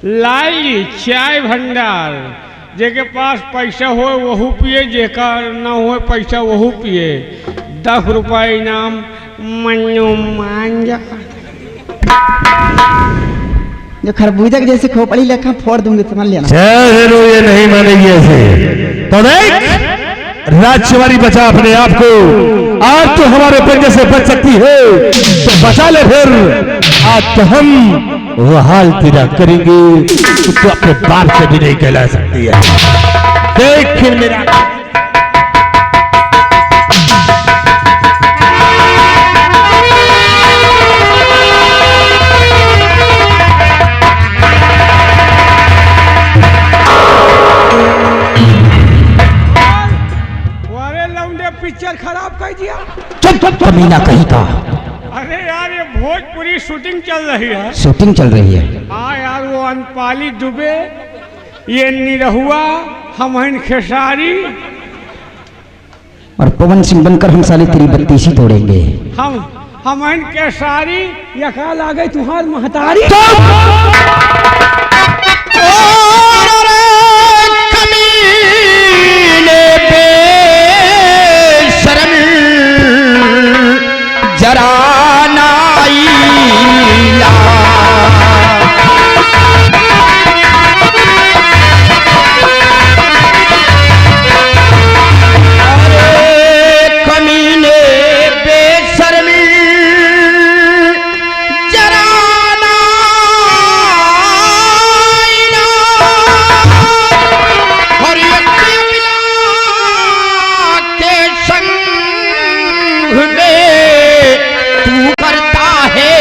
लाई चाय भंडार, जेके पास पैसा हो वहू पिए, जेका ना हो पैसा वहू पिए। 10 रुपये इनाम मन्नू मांझा। जो खरबूजा के जैसे खोपड़ी लेखा फोड़ दूंगी समझ लेना। चलो ये नहीं मानेगी ऐसे। तो देख राजकुमारी बचा अपने आप को। आज तो हमारे पंजे से बच सकती है तो बचा ले फिर। आज तो हम वो हाल तेरा करेंगे तो अपने बाप से भी नहीं कहला सकती है। देख फिर मेरा पिक्चर खराब कर दिया। चुप कमीना कहीं का। अरे यार ये भोजपुरी शूटिंग चल रही है। शूटिंग चल रही है। हाँ यार, वो अनपाली दुबे, ये निरहुआ, हमहन खेसारी और पवन सिंह बनकर हम साले तेरी बत्तीसी तोड़ेंगे। हमहन खेसारी यका लागे तुम्हार महतारी। जरा नाईला अरे कमीने बेशर्मी जरा नाईला और ये कमीना के संग में तू करता है।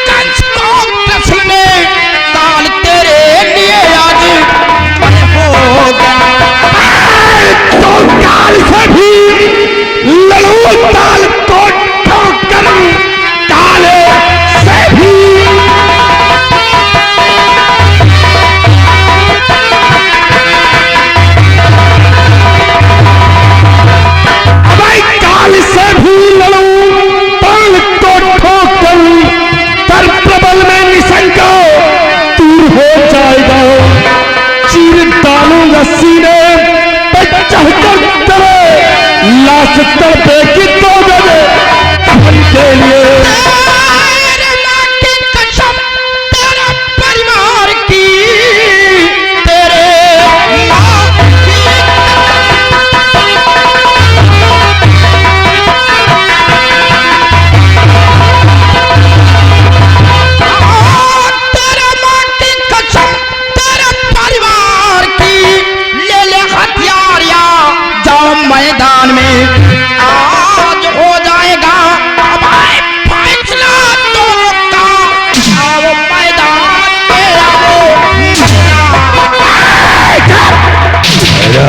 कंस को प्रश्न में काल तेरे लिए आज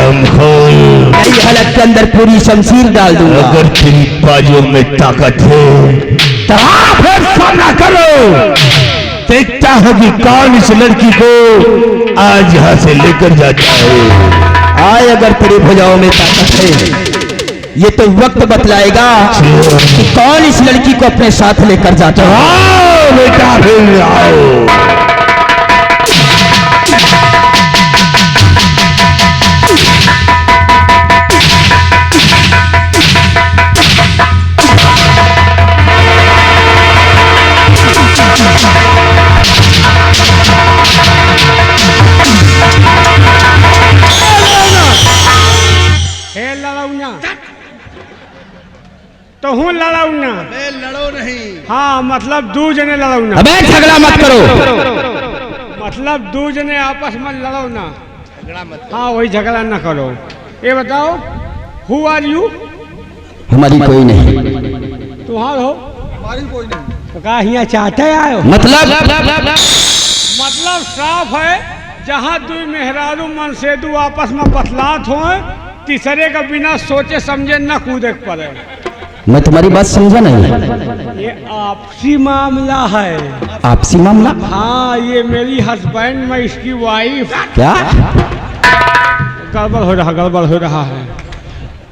दम खोल। तेरी हलक के अंदर पूरी शमशीर डाल दूंगा। अगर तेरी बाजू में ताकत है तो फिर सामना करो। देखता है कि कौन इस लड़की को आज यहाँ से लेकर जाता है। आए अगर तेरी भुजाओं में ताकत है, ये तो वक्त बतलाएगा कि कौन इस लड़की को अपने साथ लेकर जाता है। आओ बेटा फिर आओ। हे लड़ौना, तो हूँ लड़ौना। लड़ो नहीं। हाँ मतलब दू जने लड़ौना, अबे झगड़ा मत करो। मतलब दू जने आपस में लड़ौना। झगड़ा मत। हाँ वही झगड़ा ना करो। ये बताओ हु आर यू? हमारी कोई नहीं। तुम्हार हो हमारी कोई नहीं। तो कहा यहाँ चाहते आयो? मतलब साफ है, जहाँ दू मेहरारू मन से दू आपस में बतलात हो, तीसरे का बिना सोचे समझे न कूदे पड़े। मैं तुम्हारी बात समझा नहीं। ये आपसी मामला है। आपसी मामला? हाँ ये मेरी हस्बैंड, मैं इसकी वाइफ। क्या गड़बड़ हो रहा है।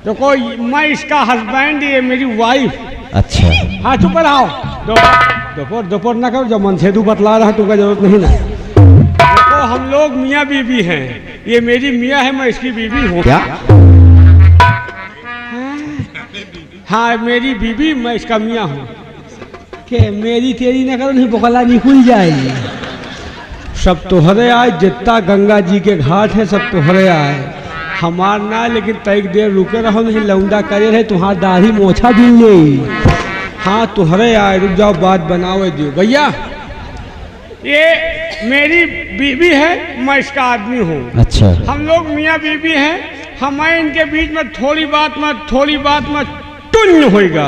तो कोई मैं इसका हस्बैंड, ये मेरी वाइफ। अच्छा हाँ चुप रहो। दोपहर ना करो, जब मन से तू बतला रहा तुमका जरूरत नहीं ना। देखो हम लोग मियाँ बीवी हैं। ये मेरी मियाँ है, मैं इसकी बीवी हूँ। क्या? हाँ मेरी बीवी, मैं इसका मियाँ हूँ। के मेरी तेरी न करो, नहीं बकला निकल जाएगी। सब तोहरे आए, जितना गंगा जी के घाट है सब तोहरे आए, हमार ना। लेकिन तैक देर रुके रहो, नहीं लौंडा करे रहे, तुम्हारा दाढ़ी मोछा भी ले। हाँ तुहरे आए, रुक जाओ बात बनाओ दियो। भैया ये मेरी बीवी है, मैं इसका आदमी हूँ। अच्छा हम लोग मियाँ बीवी हैं। हमें इनके बीच में थोड़ी बात में टुन होएगा।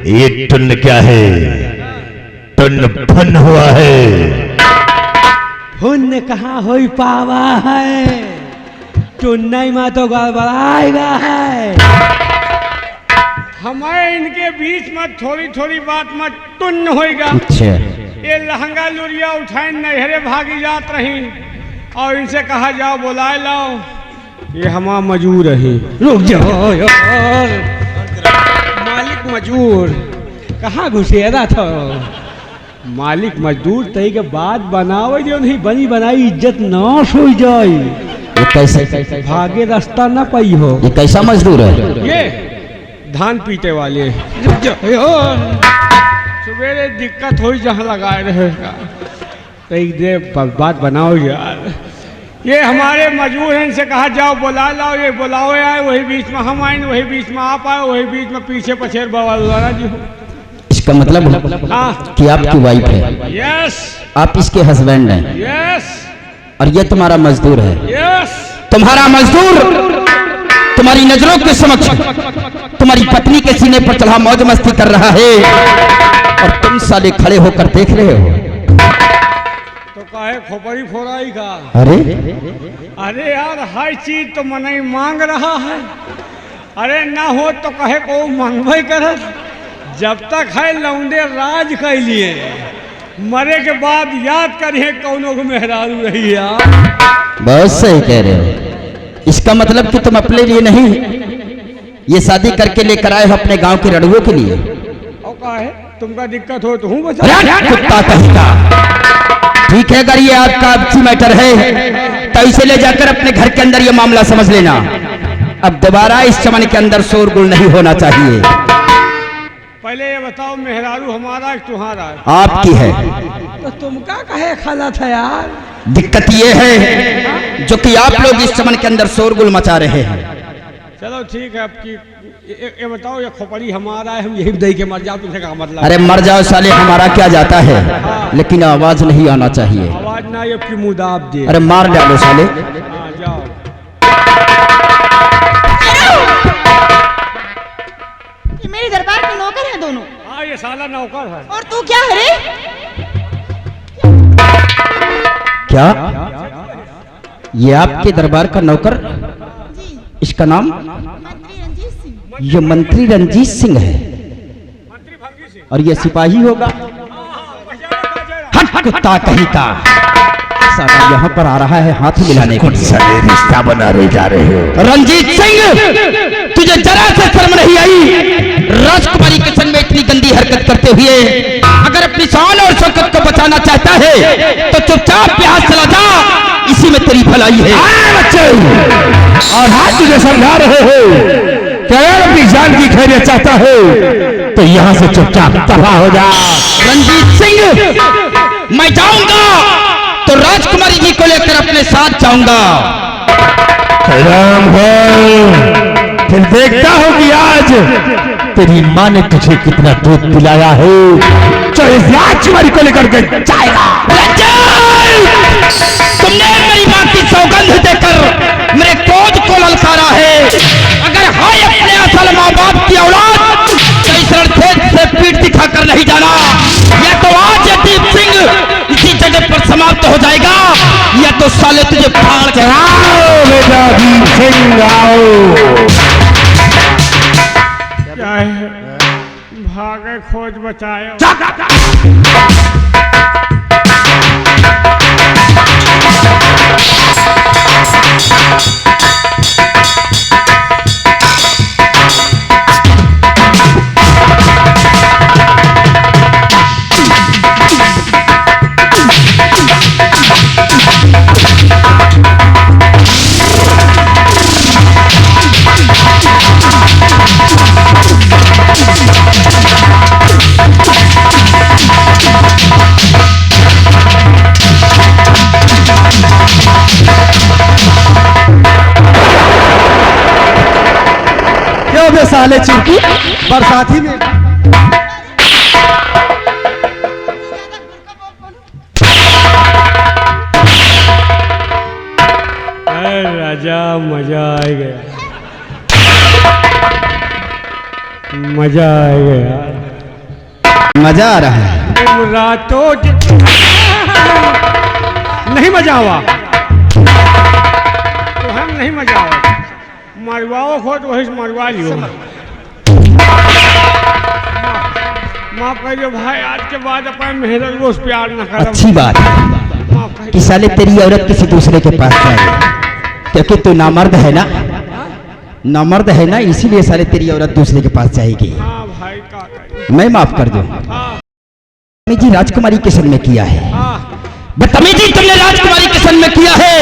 ये टुन क्या है? टुन फन हुआ है। पुण्य कहाँ हो पावा है, टुन्नई में तो गड़बड़ाएगा है। हमें इनके बीच में थोड़ी बात में टुन्न होएगा। अच्छा ये लहंगा लुरिया उठाए नहरे भागी जात रही, और इनसे कहा जाओ बुलाए लाओ। ये हमारा मजूर है। रुक जाओ यार, मालिक मजूर कहाँ घुसेरा था। मालिक मजदूर तई के बाद बनावे जो नहीं बनी बनाई इज्जत नाश हो जाए। ये कैसे भागे रास्ता ना पाई हो। ये कैसा मजदूर है? ये धान पीते वाले। सवेरे दिक्कत हो जहाँ लगाए रहेगा, तई दे बात बनाओ यार। ये हमारे मजबूर हैं, इनसे कहा जाओ बुला लाओ। ये बुलाओ आए, वही बीच में हम आए, वही बीच में आप आए, वही बीच में पीछे पछेर बवाल जी हो। इसका मतलब हाँ कि आपकी वाइफ है? यस आप इसके हस्बैंड हैं? यस और ये तुम्हारा मजदूर है? यस। तुम्हारा मजदूर तुम्हारी नजरों के समक्ष तुम्हारी पत्नी के सीने पर चढ़ा मौज मस्ती कर रहा है, और तुम साले खड़े होकर देख रहे हो। तो काहे खोपड़ी फोड़ाई का? अरे यार हर चीज तो मन ही मांग रहा है। अरे ना हो तो कहे को मांगवे करत। जब तक है लौंडे राज कर लिए, मरे के बाद याद करिए कौनों को मेहरारू रही यार। बहुत सही कह रहे हो। इसका मतलब कि तुम अपने लिए नहीं, ये शादी करके लेकर आए हो अपने गांव के रड़ुओं के लिए। और काहे तुमका दिक्कत हो तो हूँ बचा। कुत्ता कहीं का। ठीक है, अगर ये आपका आपसी मैटर है तो इसे ले जाकर अपने घर के अंदर ये मामला समझ लेना। अब दोबारा इस चमन के अंदर शोरगुल नहीं होना चाहिए। पहले ये बताओ मेहरारू हमारा कि तुम्हारा? आपकी है। तो तुमका कहे खाला था यार? दिक्कत ये है जो कि आप लोग इस चमन के अंदर शोरगुल मचा रहे हैं। चलो ठीक है, आपकी ये बताओ, ये खोपड़ी हमारा है, हम यही दे के मर जाओ, तुमसे क्या मतलब? अरे मर जाओ साले, हमारा क्या जाता है, लेकिन आवाज नहीं आना चाहिए। आवाज ना, ये आपकी मुदाब दे। अरे मार डालो साले। हाँ जाओ। ये मेरे दरबार के नौकर हैं दोनों। हाँ ये साला नौकर है। और तू क्या है रे? क्या ये आपके दरबार का नौकर, जी इसका नाम? मंत्री रंजीत सिंह। ये मंत्री रंजीत सिंह है और ये सिपाही होगा। हट कुत्ता कहीं का, साला यहाँ पर आ रहा है हाथ मिलाने को। साले रिश्ता बना रहे जा रहे हो। रंजीत सिंह, तुझे जरा से शर्म नहीं आई? राजकुमारी के संग में इतनी गंदी हरकत करते हुए अगर अपनी शान और शौकत को बचाना चाहता है तो चुपचाप यहाँ चला जा, इसी में तेरी भलाई है। बच्चे और हाथ तुझे समझा रहे हो कि अगर अपनी जान की खैरियत चाहता है तो यहाँ से चुपचाप तबाह हो जा। रंजीत सिंह, मैं जाऊंगा तो राजकुमारी जी को लेकर अपने साथ जाऊंगा। राम फिर देखता हूँ कि आज तेरी माँ ने तुझे कितना दूध पिलाया है जो इस राजकुमारी को लेकर के जाएगा। तुमने मेरी माँ की सौगंध देकर मेरे क्रोध को ललकारा है। अगर है अपने असल माँ बाप की औलाद तो इस रणखेत से पीठ दिखाकर नहीं जाना। या तो आज ये दीप सिंह इसी जगह पर समाप्त हो जाएगा या तो साले तुझे फाड़ के। आओ बेटा दीप सिंह आओ। क्या है, भागे खोज बचाए। साले चिंटू बरसाती में राजा मजा आ गया, मजा आ गया, मजा आ रहा है। रातों नहीं मजा हुआ तो हम नहीं मजा हुआ। मरवाओ हो तो वही मरवा लियो। माफ करियो भाई, आज के बाद अपन मेहनत रोज प्यार न कर। अच्छी बात है कि साले तेरी औरत किसी दूसरे के पास जाए, क्योंकि तू नामर्द है ना, नामर्द है ना, इसीलिए साले तेरी औरत दूसरे के पास जाएगी। हाँ भाई का करिए। मैं माफ कर दूं। बदतमीजी राजकुमारी के संग में किया है, बदतमीजी तुमने राजकुमारी के संग में किया है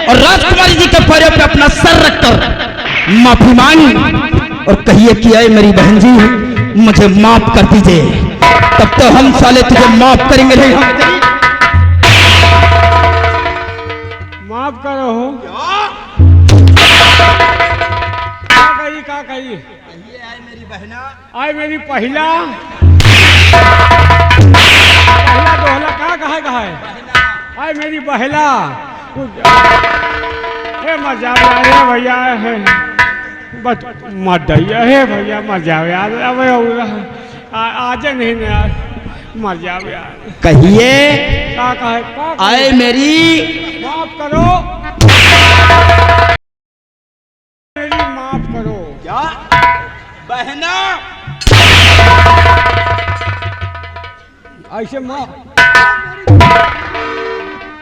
और राजकुमारी जी के पैरों पे अपना सर रखकर माफी मांग और कहिए कि आए मेरी बहन जी मुझे माफ कर दीजिए, तब तो हम साले तुझे माफ करेंगे नहीं। माफ करो हो का कही आए मेरी बहना, आए मेरी पहला दोहला कहा है आए मेरी बहला। हे मजा रे भैया है बस मत दैया है भैया, मर जाओ यार। अब आज नहीं ना यार, मर जाओ यार। कहिए का कहे आए मेरी, माफ करो मेरी, माफ करो। क्या बहना? ऐसे माँ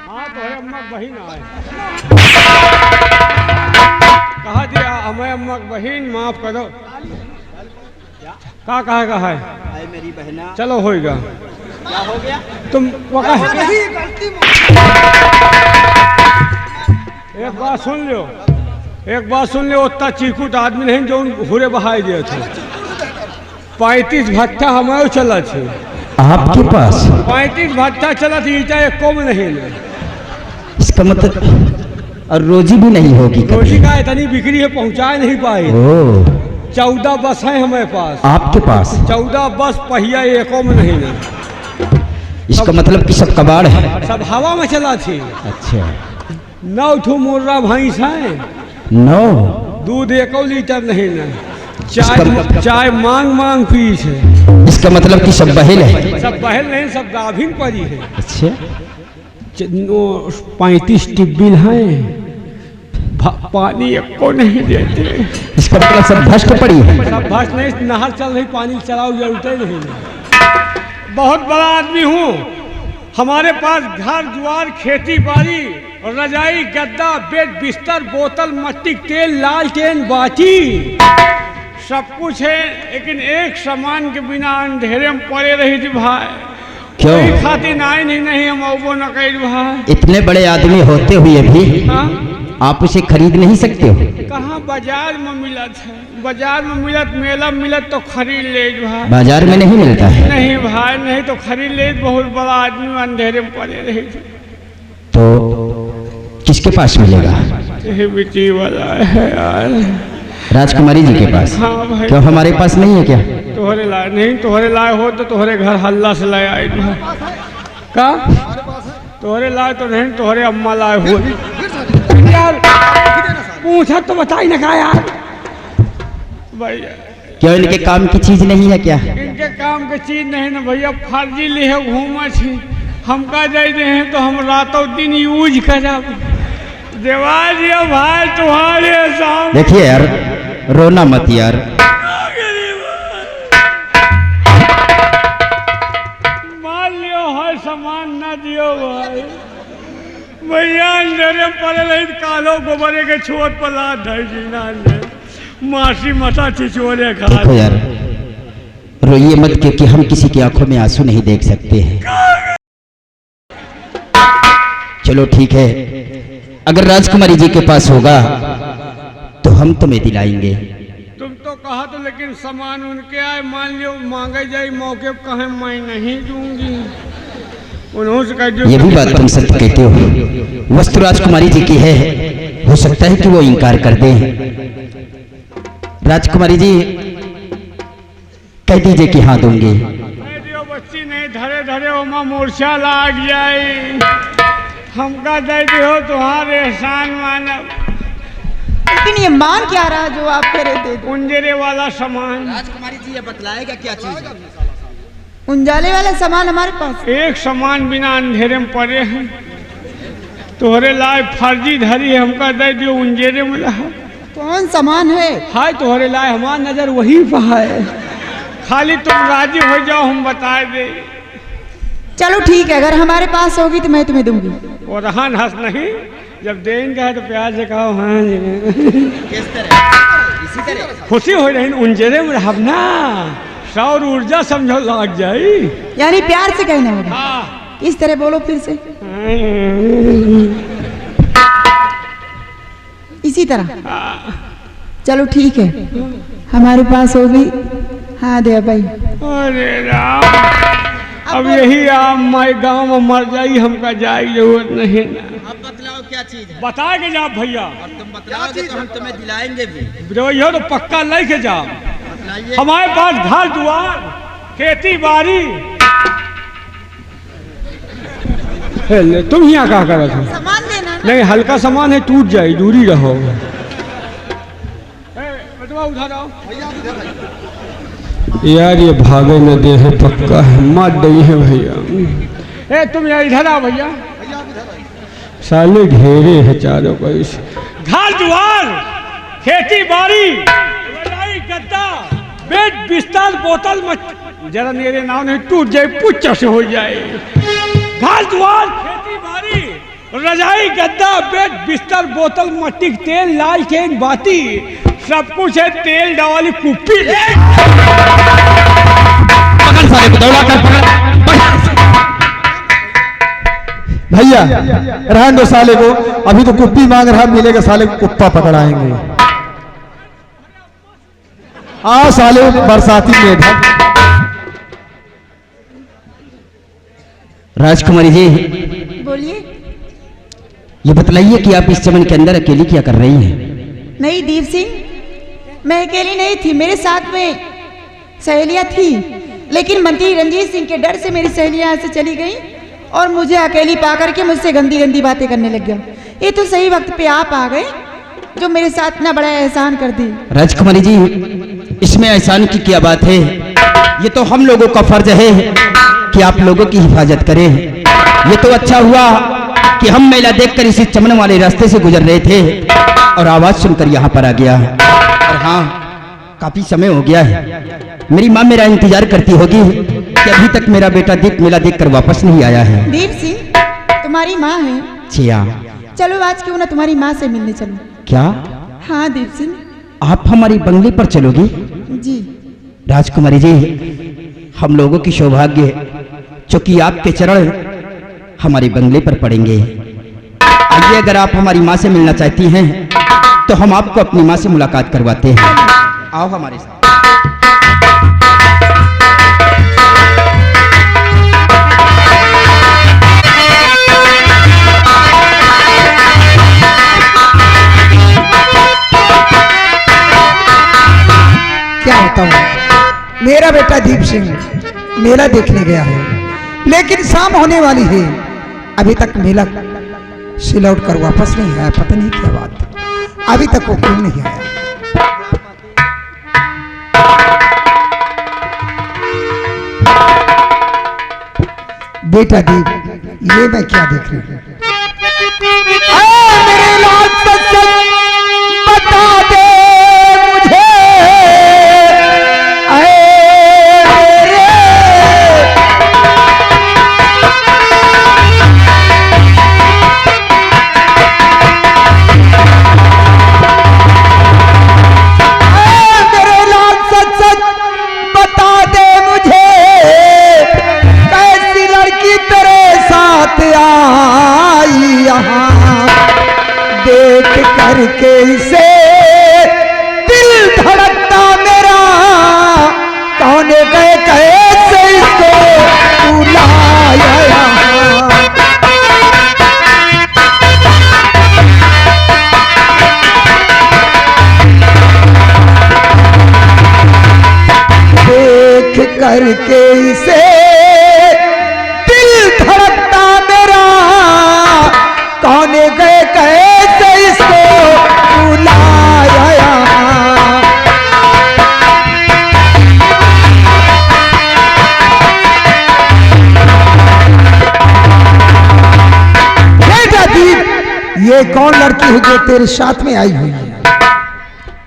हाँ तो है अम्मा बहन आए कहा दिया हमें अम्मा बहन माफ करो। का है आए मेरी बहना, चलो होएगा। क्या हो गया? तुम एक बात सुन लो, एक बात सुन लो, उतना चीकूट आदमी नहीं जो हुरे बहाई दिए थे। 35 भट्टा हमारे चला थे आपके पास 35 भट्टा चला थी, ईटा एक को में नहीं ले। इसका मतलब और रोजी भी नहीं होगी कभी। रोजी का इतनी बिक्री है पहुंचा नहीं पाए। 14 बस है हमारे पास। आपके पास 14 बस पहिया एको में नहीं ले। इसका मतलब कि सब कबाड़ है, सब हवा में चला थी। अच्छा 9 ठो मुर्रा भैंस है, 9 दूध 1 लीटर नहीं ले। चाय मांग मांग पी है। इसका मतलब कि सब बहेल है। सब बहल नहीं, सब गाभिन परी है। अच्छा 35 टिब्बिल हैं, पानी एको नहीं देते। इसका मतलब सब भ्रष्ट पड़ी है। सब भ्रष्ट नहीं, नहर चल रही, पानी चलाओ जरूरत ही नहीं। बहुत बड़ा आदमी हूँ, हमारे पास घर द्वार, खेती बाड़ी, रजाई, गद्दा, बेड, बिस्तर, बोतल, मट्टी, तेल, लालटेन, बाती सब कुछ है, लेकिन एक सामान के बिना अंधेरे में पड़े रही थी भाई। क्यों? कोई खातिर नहीं हम अबो न कही भाई। इतने बड़े आदमी होते हुए भी हाँ? आप उसे खरीद नहीं सकते हो? कहाँ बाजार में मिलत है, बाजार में मिलत, मेला में मिलत तो खरीद ले भाई। बाजार में नहीं मिलता है? नहीं भाई, नहीं तो खरीद ले। बहुत बड़ा आदमी अंधेरे में पड़े रही थी। तो किसके पास मिलेगा? यही बेटी वाला है यार, राजकुमारी जी के पास। हाँ भाई। क्यों हमारे पास नहीं है क्या? तोहरे लाए नहीं, तोहरे लाए हो तो तोहरे घर हल्ला से लाए आए का? तोहरे लाए तो नहीं, तोहरे अम्मा लाए हो यार। पूछा तो बताई ना का यार भैया। क्यों इनके काम की चीज नहीं है क्या? इनके काम की चीज नहीं ना भैया, फर्जी लिए घूमा छी। हमका जाए दे हैं तो हम रातों दिन यूज करब। देवाज ये भाई तुम्हारे सामने। देखिए यार, रोना मत यार। मान लियो है सामान ना दियो भाई। भैया अंधेरे पड़े रही, कालो गोबरे के छोट पर लाद है जीना ने मासी मसा छिछोरे खा। देखो यार, रोइए मत, क्योंकि हम किसी की आंखों में आंसू नहीं देख सकते हैं। चलो ठीक है, अगर राजकुमारी जी के पास होगा तो हम तुम्हें दिलाएंगे। तुम तो कहा तो, लेकिन सामान उनके आए, मान लियो मांगे जाए मौके पर, कहे मैं नहीं दूंगी। उन्होंने से कह ये भी बात तुम सत्य कहते हो। वस्तु राजकुमारी जी की है, हो सकता है कि वो इनकार कर दें। राजकुमारी जी कह दीजिए कि हाँ दूंगी। बच्ची नहीं धरे धरे ओमा मूर्छा लाग जाए। हमका दे दियो तुम्हारे एहसान मानब। लेकिन ये मान क्या रहा जो आप कह रहे थे? उंजरे वाला सामान। राजकुमारी जी ये बतलाएगा क्या चीज है? उंजाले वाला सामान हमारे पास। एक सामान बिना अंधेरे में पड़े हैं, तोहरे लाए फर्जी धरी है, हमका दे दियो उंजेरे में रहा। कौन सामान है? हाय तोहरे लाए, हमार नजर वही पर है, खाली तुम राजी हो जाओ हम बता दे। चलो ठीक है, अगर हमारे पास होगी तो मैं तुम्हें दूंगी। और रहन हंस नहीं, जब देंगे है तो प्यार से कहो हाँ जी। किस तरह? इसी तरह खुशी हो रही उंजेरे में रहब ना, सौर ऊर्जा समझो लाग जाई। यानी प्यार से कहना होगा। हाँ। इस तरह बोलो फिर से। इसी तरह। चलो ठीक है, हमारे पास होगी। हाँ दे भाई। अरे राम, अब यही आम माई गाँव में मर जाई, हमका जाए जरूरत नहीं ना। अब बतलाओ क्या चीज है? बता के जा भैया। और तुम बतलाओगे तो हम तुम्हें दिलाएंगे भी। जो तो पक्का लेके जाओ। बतलाइए। हमारे पास घर द्वार, खेती बाड़ी। तुम यहाँ क्या कर रहे हो? सामान देना ना। नहीं, हल्का सामान है, टूट जाए, दूरी रहो। उधर आओ यार, ये भागे न दे है, पक्का है, मार दई है भैया। तुम यार इधर आओ भैया। साले घेरे है चारों को। घर द्वार, खेती बाड़ी, रजाई, गद्दा, बेड, बिस्तर, बोतल, जरा मेरे नाम नहीं टूट जाए, पुच्छ से हो जाए। घर द्वार, खेती बाड़ी, रजाई, गद्दा, बेड, बिस्तर, बोतल, मट्टी, तेल, लालटेन, बाती सब कुछ है। तेल डाली कुप्पी। पकड़ साले को, दौड़ा कर पकड़। भैया रहने दो साले को, अभी तो कुप्पी मांग रहा, मिलेगा साले को कुप्पा पकड़ाएंगे। आ साले बरसाती में। राजकुमारी जी बोलिए। ये बतलाइए कि आप इस चमन के अंदर अकेली क्या कर रही हैं? नहीं दीप सिंह, मैं अकेली नहीं थी, मेरे साथ में सहेलियां थी, लेकिन मंत्री रंजीत सिंह के डर से मेरी सहेलियां यहाँ से चली गई और मुझे अकेली पा करके मुझसे गंदी गंदी बातें करने लग गया। ये तो सही वक्त पे आप आ गए जो मेरे साथ इतना बड़ा एहसान कर दी। राजकुमारी जी, इसमें एहसान की क्या बात है? ये तो हम लोगों का फर्ज है कि आप लोगों की हिफाजत करें। ये तो अच्छा हुआ कि हम मेला देखकर इसी चमन वाले रास्ते से गुजर रहे थे और आवाज सुनकर यहाँ पर आ गया। और हाँ, काफी समय हो गया है। मेरी माँ मेरा इंतजार करती होगी कि अभी तक मेरा बेटा दीप मेला देखकर वापस नहीं आया है। दीप सिंह तुम्हारी माँ है? जिया। चलो आज क्यों ना तुम्हारी माँ से मिलने चलो। क्या? हाँ दीप सिंह। आप हमारी बंगले पर चलोगी? जी। राजकुमारी जी, हम लोगों की सौभाग्य चूंकि आपके चरण हमारे बंगले पर पड़ेंगे। आइए, अगर आप हमारी माँ से मिलना चाहती हैं तो हम आपको अपनी माँ से मुलाकात करवाते हैं। आओ हमारे साथ। क्या बताऊं, मेरा बेटा दीप सिंह मेला देखने गया है, लेकिन शाम होने वाली है, अभी तक मेला से लौट कर वापस नहीं आया। पता नहीं क्या बात, अभी तक वो क्यों नहीं आया। बेटा दीप, ये मैं क्या देख रही हूँ? मेरे लाल सच बता दे मुझे, करके इसे दिल धड़कता मेरा, कौन गए कैसे इसको तू लाया। देख करके इसे दिल धड़कता मेरा, कौन गए कैसे इसको तू लाया। बेटा दीप, ये कौन लड़की है जो तेरे साथ में आई हुई है?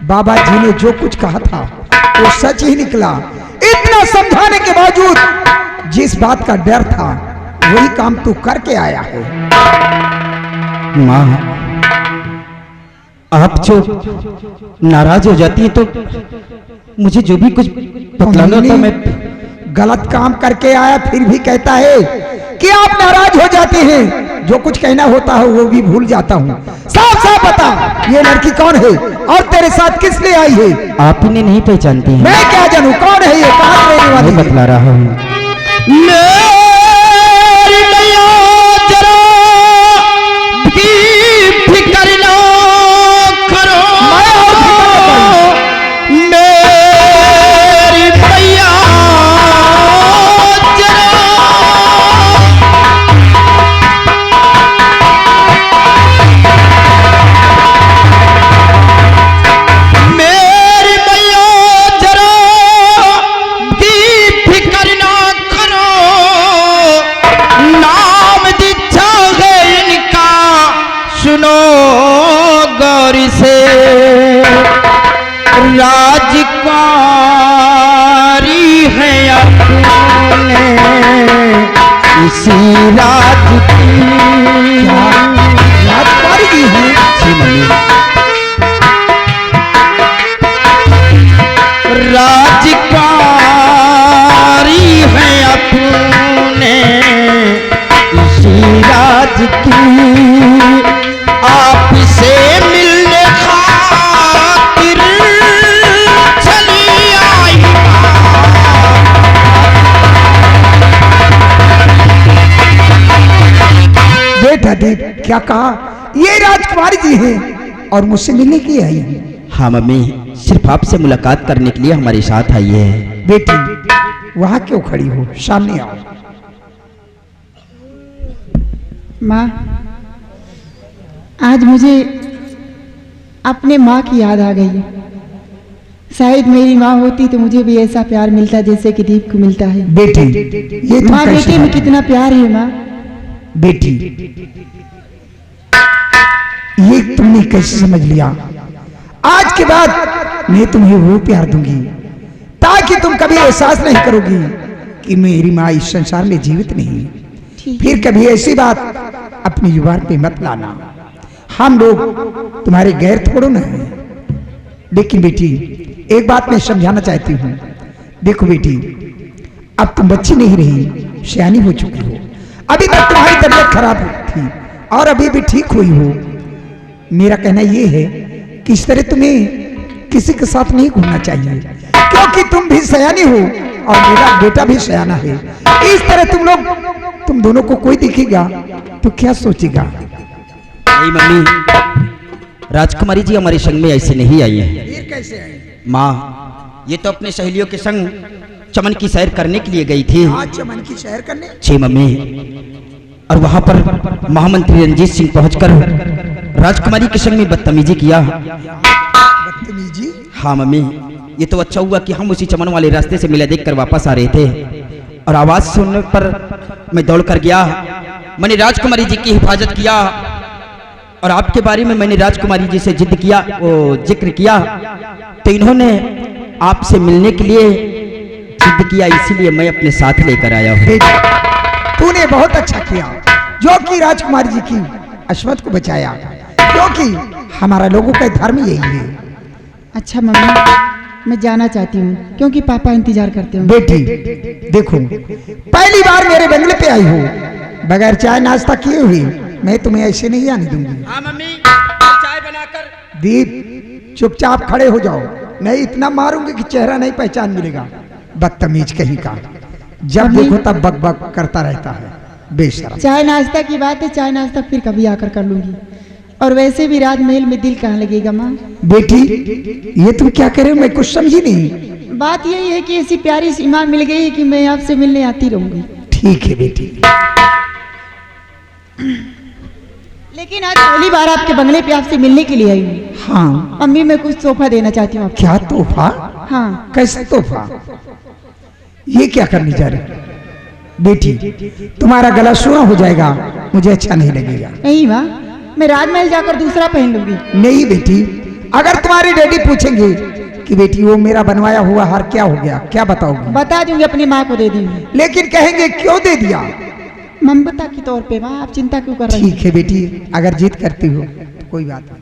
बाबा जी ने जो कुछ कहा था वो सच ही निकला। इतना समझाने के बावजूद जिस बात का डर था वही काम तू करके आया है। माँ, आप जो नाराज हो जाती है तो मुझे जो भी कुछ बतलाना था मैं गलत काम करके आया, फिर भी कहता है कि आप नाराज हो जाते हैं। जो कुछ कहना होता है वो भी भूल जाता हूँ। साफ साफ बता, ये लड़की कौन है और तेरे साथ किस लिए आई है? आप इन्हें नहीं पहचानती हैं? मैं क्या जानूं कौन है ये, कहाँ से रहने वाली मैं है? बतला रहा हूँ। इसी राज की राजकुमारी की है। जी मम्मी। राजकुमारी है अपने इसी राज की, आपसे मिलने खातिर चली आई। बेटा दीप, क्या कहा? ये राजकुमारी जी हैं और मुझसे मिलने की आई है। हाँ मम्मी, सिर्फ आपसे मुलाकात करने के लिए हमारे साथ आई है। बेटी वहां क्यों खड़ी हो, सामने आओ। माँ, आज मुझे अपने माँ की याद आ गई है। शायद मेरी माँ होती तो मुझे भी ऐसा प्यार मिलता जैसे कि दीप को मिलता है। बेटी ये माँ बेटे में कितना प्यार है माँ। बेटी, ये तुमने कैसे समझ लिया? आज के बाद मैं तुम्हें वो प्यार दूंगी ताकि तुम कभी एहसास नहीं करोगी कि मेरी माँ इस संसार में जीवित नहीं। फिर कभी ऐसी बात अपनी जुबान पे मत लाना। हम लोग तुम्हारे गैर थोड़ो न हैं। लेकिन बेटी, एक बात मैं समझाना चाहती हूँ। देखो बेटी, अब तुम बच्ची नहीं रही, सियानी हो चुकी हो। अभी तक तुम्हारी तबीयत खराब थी और अभी भी ठीक हुई हो। मेरा कहना यह है कि इस तरह तुम्हें किसी के साथ नहीं घूमना चाहिए, क्योंकि तुम भी सयानी हो और मेरा बेटा भी सयाना है। इस तरह तुम दोनों को कोई दिखेगा तो क्या सोचेगा? नहीं मम्मी, राजकुमारी जी हमारे संग में ऐसे नहीं आई है। फिर कैसे आए? माँ, ये तो अपने सहेलियों के संग चमन की सैर करने के लिए गई थी। आज चमन की सैर करने? जी मम्मी, और वहां पर महामंत्री रंजीत सिंह पहुंचकर राजकुमारी के संग में बदतमीजी किया। बदतमीजी? हाँ मम्मी, ये तो अच्छा हुआ कि हम उसी चमन वाले रास्ते से मिला देखकर वापस आ रहे थे और आवाज सुनने पर मैं दौड़ कर गया। मैंने राजकुमारी जी की हिफाजत किया और आपके बारे में मैंने राजकुमारी जी से जिक्र किया, तो इन्होंने आपसे मिलने के लिए जिद किया, इसीलिए मैं अपने साथ लेकर आया हूँ। तूने बहुत अच्छा किया जो कि राजकुमारी जी की अश्वत को बचाया, क्योंकि हमारा लोगों का धर्म यही है। अच्छा मम्मी, मैं जाना चाहती हूँ क्योंकि पापा इंतजार करते हैं। बेटी देखो, पहली बार मेरे बंगले पे आई हो बगैर चाय नाश्ता किए हुए, मैं तुम्हें ऐसे नहीं आने दूंगी। हाँ मम्मी, चाय बनाकर। दीप, चुपचाप खड़े हो जाओ, नहीं इतना मारूंगी कि चेहरा नहीं पहचान मिलेगा। बदतमीज कहीं का, जब देखो तब बक बक करता रहता है, बेशरम। चाय नाश्ता की बात है, चाय नाश्ता फिर कभी आकर कर लूंगी। और वैसे भी राजमहल में दिल कहाँ लगेगा माँ? बेटी, ये तुम क्या कर रहे हो? मैं कुछ समझी नहीं। बात यही है कि ऐसी प्यारी सी माँ मिल गई है कि मैं आपसे मिलने आती रहूंगी। ठीक है बेटी। लेकिन आज पहली बार आपके बंगले पे आपसे मिलने के लिए आई हूँ। हाँ, अम्मी, मैं कुछ तोहफा देना चाहती हूँ आपको। क्या तोहफा? हाँ। कैसा तोहफा? ये क्या करने जा रहे? बेटी, तुम्हारा गला सूना हो जाएगा, मुझे अच्छा नहीं लगेगा। नहीं माँ, मैं राजमहल जाकर दूसरा पहन लूंगी। नहीं बेटी, अगर तुम्हारे डैडी पूछेंगे कि बेटी वो मेरा बनवाया हुआ हार क्या हो गया, क्या बताओगी? बता दूंगी, अपनी माँ को दे दूंगी। लेकिन कहेंगे क्यों दे दिया? ममता के तौर पे माँ, आप चिंता क्यों कर रही हैं? ठीक है बेटी, अगर जिद करती हो तो कोई बात नहीं।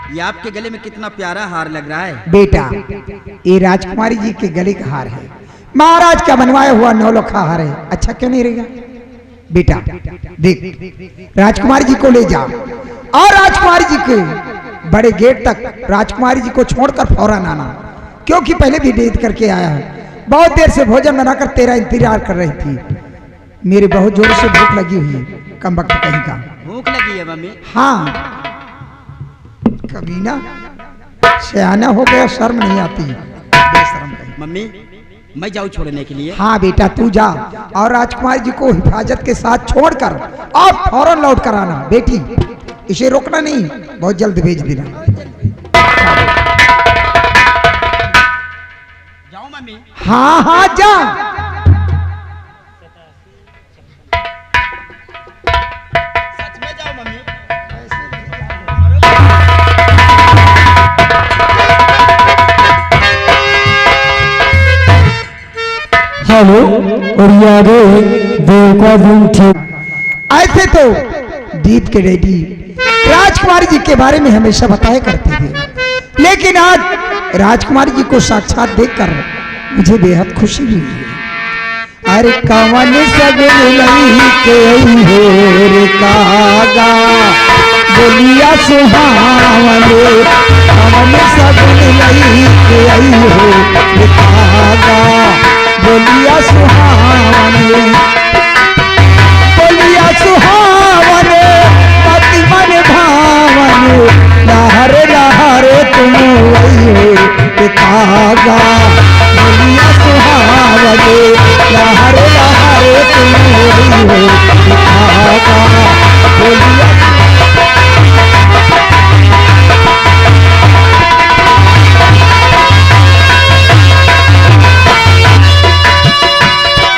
ये आपके गले में कितना प्यारा हार लग रहा है। बेटा, ये राजकुमारी जी के गले का हार है, महाराज का बनवाया हुआ 9 लाख का हार है। अच्छा क्यों नहीं रहेगा? बेटा देख, राजकुमारी जी को ले जा और राजकुमारी जी के बड़े गेट तक राजकुमारी जी को छोड़कर फौरन आना, क्योंकि पहले भी डेट करके आया है। बहुत देर से भोजन बनाकर तेरा इंतजार कर रही थी। मेरे बहुत जोर से भूख लगी हुई है, कम वक्त कहीं का। भूख लगी है मम्मी? हाँ, कभी ना सयाना हो गया, शर्म नहीं आती, बेशर्म कहीं। मम्मी, मैं जाऊँ छोड़ने के लिए? हाँ बेटा, तू जा और राजकुमार जी को हिफाजत के साथ छोड़कर और फौरन लौट कर आना। बेटी, इसे रोकना नहीं, बहुत जल्द भेज देना। जाऊँ मम्मी? हाँ हाँ जा। सच में जाऊँ मम्मी? हेलो, और याद देव का दिन ठीक। ऐसे तो दीप के डैडी राजकुमारी जी के बारे में हमेशा बताया करते थे, लेकिन आज राजकुमारी जी को साक्षात देखकर मुझे बेहद खुशी हुई है। अरे कवन सगन लई के हो रे कागा, बोलिया सुहावने, कवन सगन लई के हो रे